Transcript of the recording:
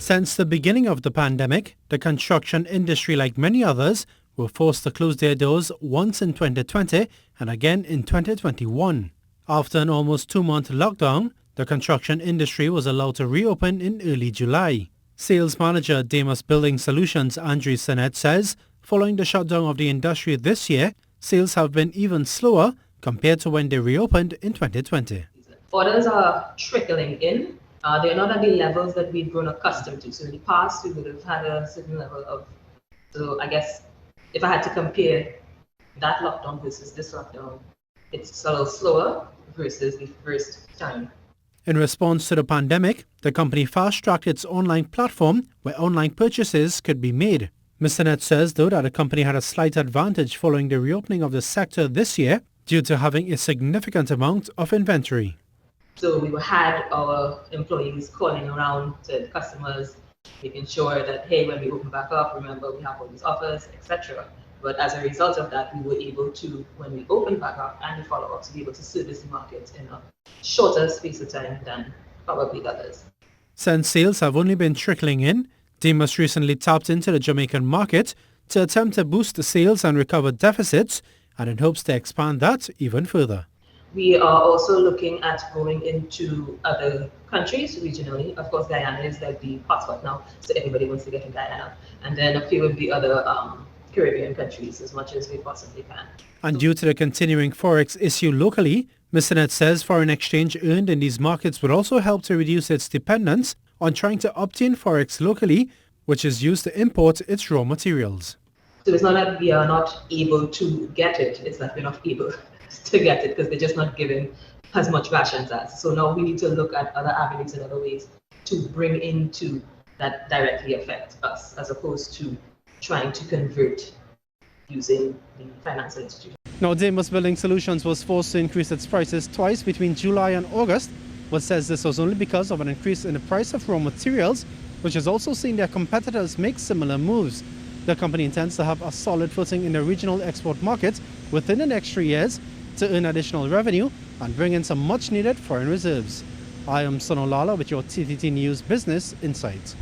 Since the beginning of the pandemic, the construction industry, like many others, were forced to close their doors once in 2020 and again in 2021. After an almost 2-month lockdown, the construction industry was allowed to reopen in early July. Sales manager at Damus Building Solutions Andrew Sinet says, following the shutdown of the industry this year, sales have been even slower compared to when they reopened in 2020. Orders are trickling in. They're not at the levels that we've grown accustomed to. So in the past, we would have had a certain level of, so I guess if I had to compare that lockdown versus this lockdown, it's a little slower versus the first time. In response to the pandemic, the company fast-tracked its online platform where online purchases could be made. Mr. Net says, though, that the company had a slight advantage following the reopening of the sector this year due to having a significant amount of inventory. So we had our employees calling around to customers, making sure that, hey, when we open back up, remember we have all these offers, etc. But as a result of that, we were able to, when we opened back up and the follow-ups, be able to service the market in a shorter space of time than probably others. Since sales have only been trickling in, Damus recently tapped into the Jamaican market to attempt to boost the sales and recover deficits, and in hopes to expand that even further. We are also looking at going into other countries regionally. Of course, Guyana is like the hotspot now, so everybody wants to get in Guyana. And then a few of the other Caribbean countries as much as we possibly can. And due to the continuing forex issue locally, Mr. Net says foreign exchange earned in these markets would also help to reduce its dependence on trying to obtain forex locally, which is used to import its raw materials. So it's not that we are not able to get it, it's that we're not able to get it because they're just not giving as much rations as. So now we need to look at other avenues and other ways to bring into that directly affect us, as opposed to trying to convert using the financial institution. Now, Damus Building Solutions was forced to increase its prices twice between July and August, but says this was only because of an increase in the price of raw materials, which has also seen their competitors make similar moves. The company intends to have a solid footing in the regional export market within the next 3 years to earn additional revenue and bring in some much-needed foreign reserves. I am Sunil Lalla with your TTT News Business Insights.